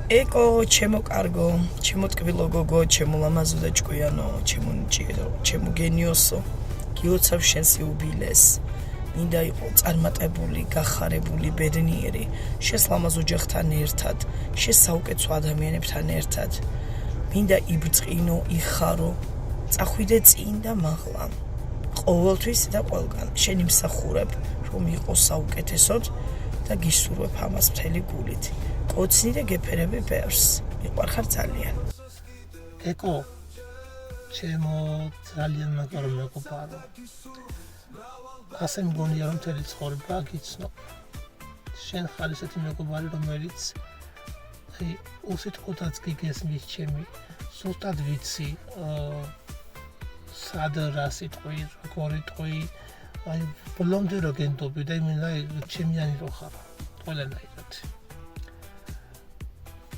ეკო, ჩემო კარგო, ჩემო ტკბილო გოგო, ჩემო ლამაზო და ჭკვიანო, ჩემო ნიჭირო, ჩემო გენიოსო, გილოცავ შენს იუბილეს. მინდა იყო წარმატებული, გახარებული, ბედნიერი, შენს ლამაზ ოჯახთან ერთად, შენს საუკეთესო ადამიანებთან ერთად. მინდა იბწყინო, იხარო, წახვიდე წინ და მაღლა. ყოველთვის და ყველგან შენი მსახურებ, რომ იყოს საუკეთესოდ და გისურვებ ამას მთელი გულით. კოცნი და გეფერები ბევრს. მიყვარხარ ძალიან. ეკო, ჩემო ძალიან მაგარი მეგობარო. ასე მგონია რომ მთელი ცხოვრება გიცნობ. შენ ხარ ესეთი მეგობარი, რომელიც უსიტყვოდაც გიგესმის ჩემი. ზუსტად ვიცი, სად რა სიტყვი, როგორი ტყვი, ბოლომდე რო გენდობი და იმენა ჩემიანი რო ხარ. ყველანაირად.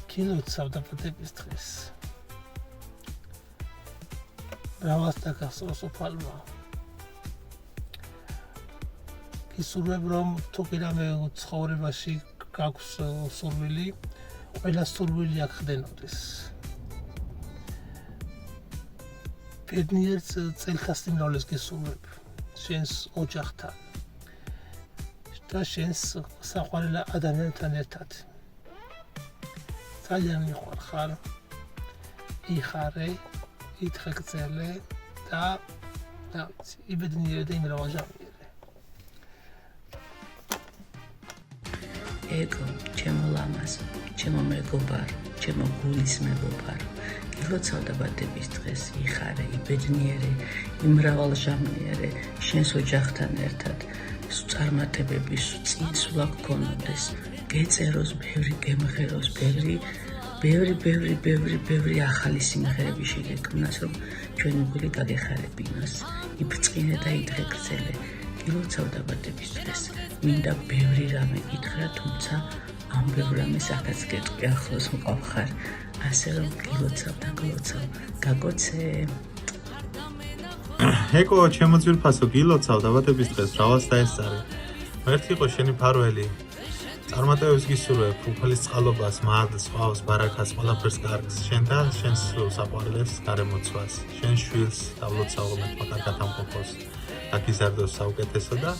გილოცავ დაბადების დღეს. ბრავას და გასწროს უფალმა. გისურვებ რომ თუ კიდამე ცხოვრებაში გაქვს სურვილი, ყველა სურვილი აქ ხდენოდეს. ბედნიერ წელთა სიმრავლეს გისურვებ შენს ოჯახთან და შენს საყვარელ ადამიანთან ერთად. ძალიან მიყვარხარ, იხარე, ითხრგრძელე და ვიცი, იბედნიერე და იმრავალჟამიერე. ეკო, ჩემო ლამაზო, ჩემო მეგობარო, ჩემო გულის მეგობარო, გილოცავ დაბადების დღეს, იხარე, იბედნიერე, იმრავალჟამიერე, შენს ოჯახთან ერთად, წარმატებები წინსვლა გქონდეს, გეწეროს, ბევრი გემღეროს, ბევრი ახალი სიმღერები შეგექმნას, რომ ჩვენი გული გაგეხარებინოს, იბწყინე და იდღეგრძელე. გილოცავ დაბადების დღეს, მინდა ბევრი რამე გითხრა, თუმცა ამ ბევრ რამეს აქაც გეტყვი, ახლოს მყავხარ, ასე რომ გილოცავ და გლოცავ, გაგოცე. ეკო, ჩემო ძვირფასო, გილოცავ დაბადების დღეს, რავალს დაესწარი. მერტი იყო შენი ფარველი. წარმატებებს გისურვებ, უფლის წყალობას, მადლს, ყავს, ბარაქას, ყველაფერს კარგს, შენ და შენს საყვარელებს გარემოცვას, შენ შვილს დავლოცავობთ, კარგად ამყოფოს, აკიზარდოს საუკეთესო და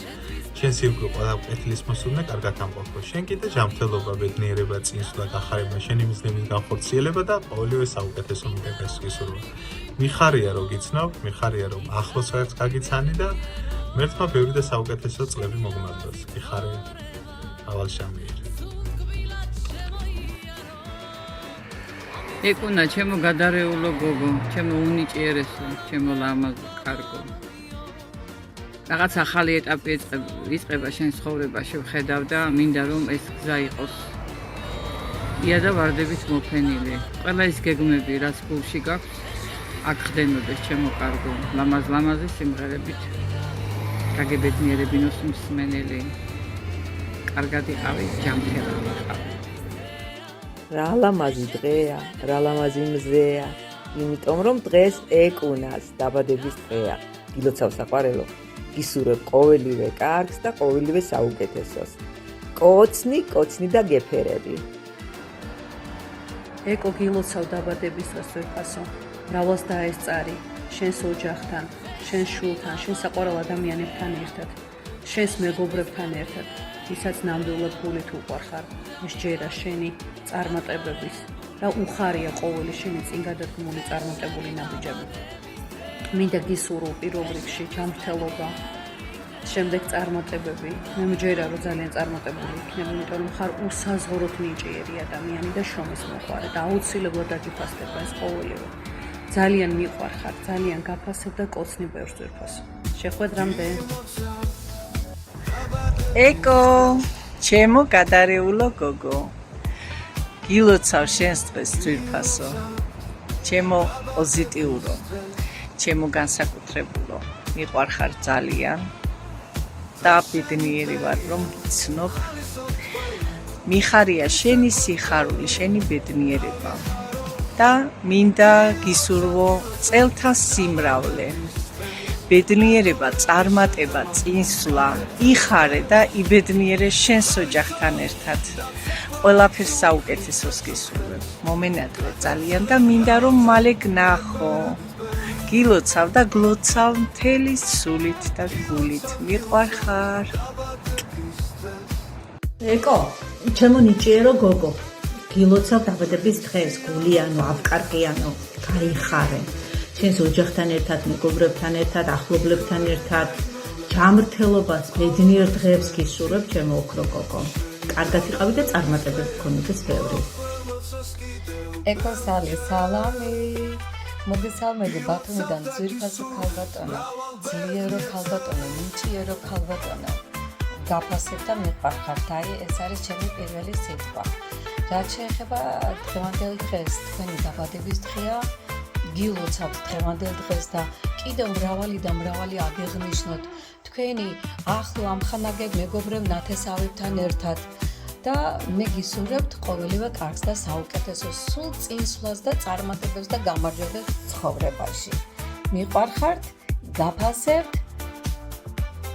შენ სიკვდილი ყველა კეთილის მოსურნე კარგად ამყოფოს. შენ კიდე ჯანმრთელობა, ბედნიერება, წინსვლა, გახარება, შენი მიზნების განხორციელება და ყოველივე საუკეთესო მიღებას გისურვებ. მიხარია რომ გიცნობ, მიხარია რომ ახლოს რაღაც გაგიცანი და მერტმა ბევრი და საუკეთესო წლები მოგმარდოს. მიხარე ავალშამიერი. ეკუნა, ჩემო გადარეულო გოგო, ჩემო უნიჭიერესო, ჩემო ლამაზო კარგო. რაღაც ახალი ეტაპი იწყება შენ ცხოვრებაში, ვხედავ და მინდა რომ ეს გზა იყოს ია და ვარდებით მოფენილი. ყველა ის გეგმები, რაც გულში გაქვს, აქ ხდენოდეს ჩემო კარგო, ლამაზ-ლამაზი სიმღერებით. გაგებედნიერებინოს მსმენელი. კარგად იყავი, ჯანმრთელად იყავი. რა ლამაზი დღეა, რა ლამაზი მზეა, იმიტომ რომ დღეს ეკუნას დაბადების დღეა. გილოცავ საყვარელო, გისურვებ ყოველივე კარგს და ყოველივე საუკეთესოს. კოცნი და გეფერები. ეკო, გილოცავ დაბადების დღეს ძვირფასო, მრავალს დაესწარი, შენს ოჯახთან, შენს შვილთან, შენს საყვარელ ადამიანებთან ერთად, შენს მეგობრებთან ერთად, ვისაც ნამდვილად გულით უყვარხარ, მსჯერა შენი წარმატებების და უხარია ყოველი შენი წინ გადადგმული წარმატებული ნაბიჯები. მინდა გისურვო პირველ რიგში ჯანმრთელობა, შემდეგ წარმატებები. მე მჯერა რომ ძალიან წარმატებული იქნები, იმიტომ რომ ხარ უსაზღვროდ ნიჭიერი ადამიანი და შრომის მოყვარე და აუცილებლად დაჯიფასდება ეს ყოველივე. ძალიან მიყვარხარ, ძალიან გაფასებ და კოცნი ბევრს ძვირფასო. შეხვედრამდე. ეკო, ჩემო გადარეულო გოგო, გილოცავ შენს დღეს ძვირფასო, ჩემო პოზიტიურო, ჩემო განსაკუთრებულო, მიყვარხარ ძალიან, და ბედნიერი ვარ რომ გიცნობ. მიხარია შენი სიხარული, შენი ბედნიერება და მინდა გისურვო წელთა სიმრავლე. ბედნიერება, წარმატება, წინსვლა, იხარე და იბედნიერე შენს ოჯახთან ერთად. ყველაფერს საუკეთესოს გისურვებ. მომენატრე ძალიან და მინდა რომ მალე გნახო. გილოცავ და გლოცავ მთელი სულით და გულით. მიყვარხარ. ეკო, ჩემო ნიჭიერო გოგო. გილოცავ დაბადების დღეს, გულიანო, აბკარკიანო, გაიხარე. ჩვენს ოჯახთან ერთად, მეგობრებთან ერთად, ახლობლებთან ერთად, ჯანმრთელობას, ბედნიერ დღეებს გისურვებ, ჩემო ოქრო გოგო. კარგად იყავი და წარმატებები გქონდეს ბევრი. ეკო სალი, სალამი. მოგესალმები ბათუმიდან ძვირფასი ქალბატონო, ძლიერო ქალბატონო, ნიჭიერო ქალბატონო. გაფასებ და მიყვარხართ, აი ეს არის ჩემი პირველი სიტყვა. რაც შეეხება დღევანდელ დღეს, თქვენი დაბადების დღეა, გილოცავთ დღევანდელ დღეს და კიდევ მრავალი აგეღნიშნოთ თქვენი ახლო ამხანაგებ მეგობრებ ნათესავებთან ერთად და მე გისურვებთ ყოველივე კარგს და საუკეთესოს, სულ წინსვლას და წარმატებებს და გამარჯვებებს ცხოვრებაში. მიყვარხართ, გაფასებთ,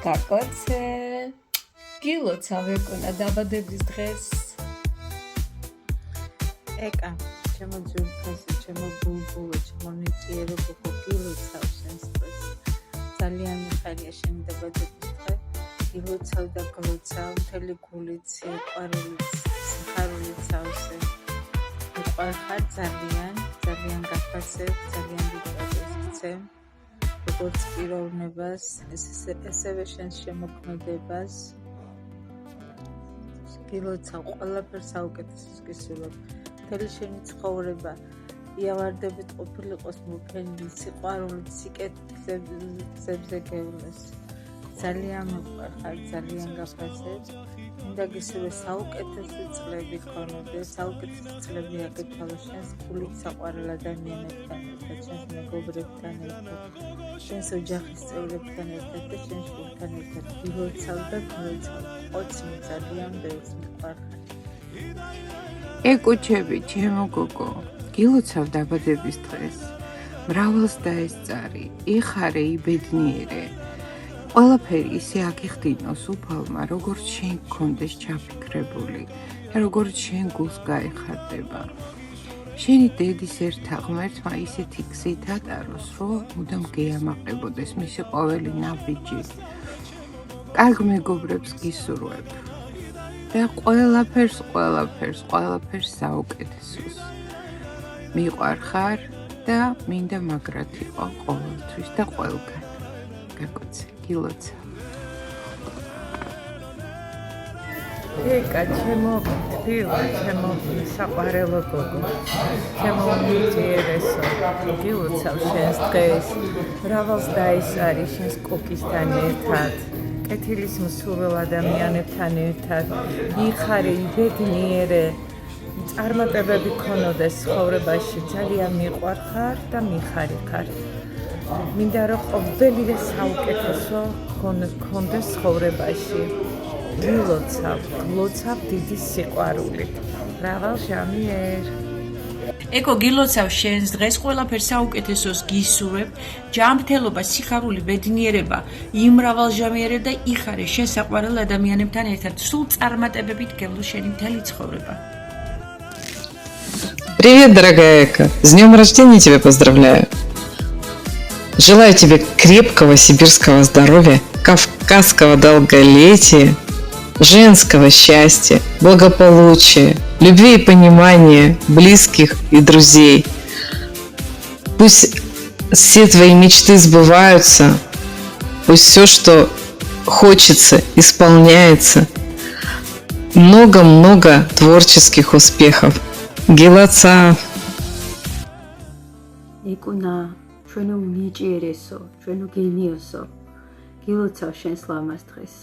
გაკოცე, გილოცავ ეკონა დაბადების დღეს. ეკა, ჩემო ძვირფასი, ჩემო ბულბულო, ჩემო ნიჭიერო გოგო, გილოცავ შენს დღეს. ძალიან მიხარია შენი დაბადების დღე. გილოცავ და გლოცავ მთელი გულით, სიყვარულით, სიხარულით სავსე. მიყვარხარ ძალიან გაფასებ, ძალიან გიყვარს გცემ. როგორც პიროვნებას, ესევე შენს შემოქმედებას. გილოცავ ყველაფერს საუკეთესოს გისურვებ. მთელი შენი ცხოვრება იავარდებით ყოფილიყოს მოფენილი, სიყვარულით, სიკეთილებზე გევლეს. ძალიან მიყვარხარ, ძალიან გაფასებ. მინდა გისურვე საუკეთესო წლები გქონოდეს, საუკეთესო წლები აგეთვალო შენს გულით საყვარელ ადამიანებთან ერთად, შენს მეგობრებთან ერთად, შენს ოჯახის წევრებთან ერთად და შენს შვილთან ერთად. გილოცავ და გლოცავ, ყოცნი ძალიან ბევრს მიყვარხარ. ეკუჩები, ჩემო გოგო, გილოცავ დაბადების დღეს. მრავალს დაესწარი, იხარე, იბედნიერე. ყველაფერი ისე აგიხდინოს უფალმა, როგორც შენ გქონდეს ჩაფიქრებული და როგორც შენ გულს გაეხარდება. შენი დედის ერთა ღმერთმა ისეთი გზით ატაროს, რომ მუდამ გეამაყებოდეს მისი ყოველი ნაბიჯი. კარგ მეგობრებს გისურვებ და ყველაფერს საუკეთესოს. მიყვარხარ და მინდა მაგრად იყო ყოველთვის და ყველგან. გაკოცე, გილოცავ. ეკა, ჩემო თბილო, ჩემო საყვარელო გოგო, ჩემო ნიჭიერესო, გილოცავ შენს დღეს, მრავალს დაესწარი შენს კოკისთან ერთად, კეთილის მსურველ ადამიანებთან ერთად, იხარე, იბედნიერე, წარმატებები გქონოდეს ცხოვრებაში, ძალიან მიყვარხარ და მიხარიხარ. მინდა რომ ყოველივე საუკეთესო გქონდეს ცხოვრებაში. გლოცავ დიდი სიყვარულით. მრავალ ჟამიერ. ეკო, გილოცავ შენს დღეს, ყველაფერს საუკეთესოს გისურვებ, ჯანმრთელობა, სიხარული, ბედნიერება, იმრავალჟამიერე და იხარე შენ საყვარელ ადამიანებთან ერთად. სულ წარმატებებით გევლო შენი მთელი ცხოვრება. Привет, дорогая Эка! С днем рождения тебя поздравляю! Желаю тебе крепкого сибирского здоровья, кавказского долголетия, женского счастья, благополучия, любви и понимания близких и друзей. Пусть все твои мечты сбываются, пусть все, что хочется, исполняется. Много-много творческих успехов. Гилоца! იკუნა, ჩვენო ნიჭიერესო, ჩვენო გენიოსო, გილოცავ შენს ლამაზ დღეს.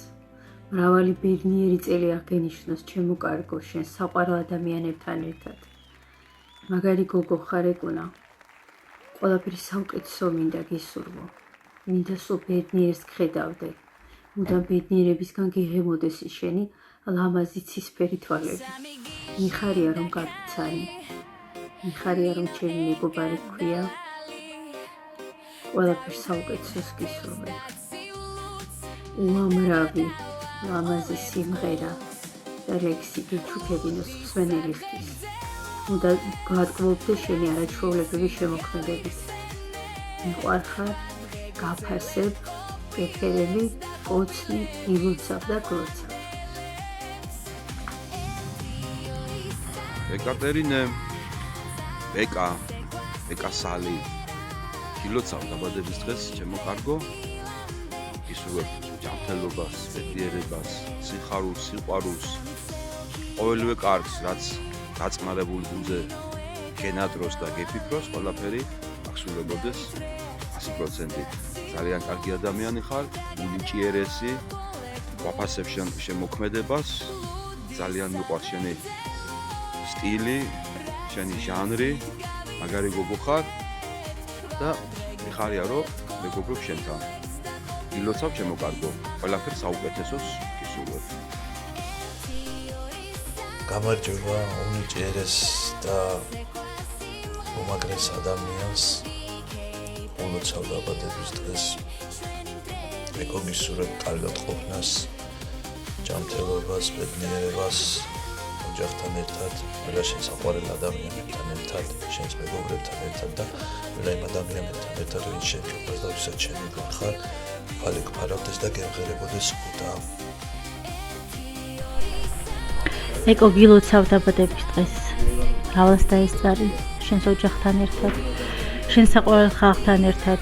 მრავალი ბედნიერი წელი აღგენიშნოს ჩემო კარგო შენ საყვარელ ადამიანებთან ერთად. მაგარი გოგო ხარ ეკუნა. ყველაფერი საუკეთესო მინდა გისურვო. მინდა სულ ბედნიერს გხედავდე. უნდა ბედნიერებისგან გიღემოდეს შენი ლამაზი ცისფერი თვალები. მიხარია რომ გაგიცანი. მიხარია რომ ჩემი მეგობარი გქვია. ყველაფერს საუკეთესოს გისურვებ. უამრავი ლამაზი სიმღერა და ლექსი გიჩუქებინოს მსვენელისთვის. უნდა გაატკბობდე შენი არაჩვეულებრივი შემოქმედებით. მიყვარხარ, გაფასებ, კეთილები, კოცნი, ილოცავ და გლოცავ. ეკატერინე, ეკა სალი, გილოცავ დაბადების დღეს, ჩემო კარგო, გისურვებ ჯანმრთელობას, ბედნიერებას, სიხარულს, სიყვარულს, ყოველივე კარგს, რაც გაწმარებული გულზე გენადროს და გეფიქროს, ყველაფერი აღსრულებოდეს 100%. ძალიან კარგი ადამიანი ხარ, უნიჭიერესი, ვაფასებ შემოქმედებას, ძალიან მიყვარს შენი სტილი, შენი ჟანრი, მაგარი გოგო ხარ და მიხარია რომ მეგობრობ შენთან. გილოცავ ჩემო კარგო, ყველაფერს საუკეთესოს გისურვებ. გამარჯობა უნიჭიერეს და უმაგრეს ადამიანს ულოცავ დაბადების დღეს. ეკო გისურვებ კარგად ყოფნას, ჯანმრთელობას, ბედნიერებას, ოჯახთან ერთად, ყველა შენ საყვარელ ადამიანებთან ერთად, შენს მეგობრებთან ერთად და ყველა იმ ადამიანებთან ერთად, ვინც შენ გიყვარს და ვისაც შენ მიგახარ, ფალი გფარავდეს და გემღერებოდეს ხუთა. ეკო გილოცავ დაბადების დღეს. რავალს დაესწარი შენს ოჯახთან ერთად, შენ საყვარელ ხალხთან ერთად,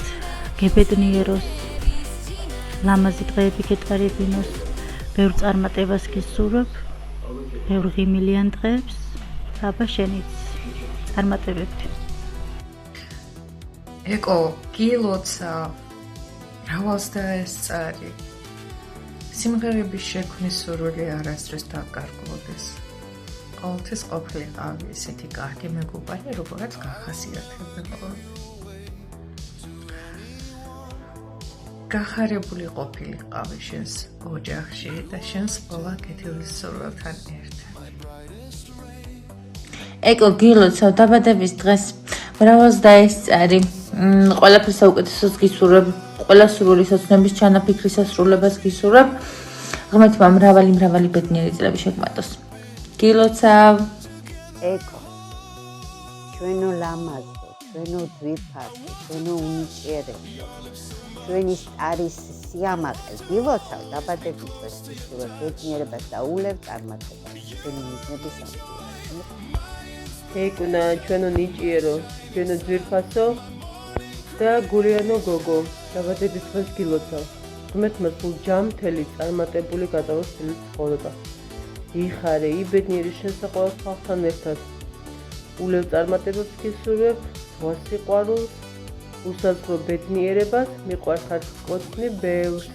გებედნიეროს, ლამაზი დღეები გეტარებინოს, ბევრ წარმატებას გისურვებ, ბევრ ღიმილიან დღეებს, აბა შენიც წარმატებები. ეკო გილოცავ, რავალს დაესწარი, სიმღერების შექმნის სურვილი არასდროს დაკარგულდეს. ყოველთვის ყოფილიყავი ესეთი კარგი მეგობარი, როგორაც გახასიათებელო. გახარებული ყოფილიყავი შენს ოჯახში და შენს ყველა კეთილ სურვილთან ერთად. ეკო გილოცავ დაბადების დღეს, რავალს დაესწარი, ყველაფერს საუკეთესოს გისურვებ, ყველა სურვილი სოცნების ჩანაფიქრის სასრულებას გისურვებ, ღმერთმა მრავალი ბედნიერი წლები შეგმატოს. გილოცავ. ეკო, ჩვენო ლამაზო, ჩვენო ძვირფასო, ჩვენო უნიჭიერესო, ჩვენი სტარის სიამაყეს გილოცავ დაბადების დღეს გისურვებ ბედნიერებას და ულევ წარმატებას ჩვენი მიზნების საფუძველზე. ეკუნა, ჩვენო ნიჭიერო, ჩვენო ძვირფასო და გურიანო გოგო, დაბადების დღეს გილოცავ. ღმერთმა სულ ჯანმრთელი, წარმატებული გადავა სტილი ცხოვრება. იხარე, იბედნიერი შენ საყვარელ ხალხთან ერთად. ულევ წარმატებებს გისურვებ, ზღვა სიყვარულს, უსაზღვრო ბედნიერებას, მიყვარხარ კოცნი ბევრს.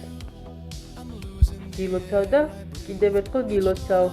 გილოცავ და კიდევ ერთხელ გილოცავ.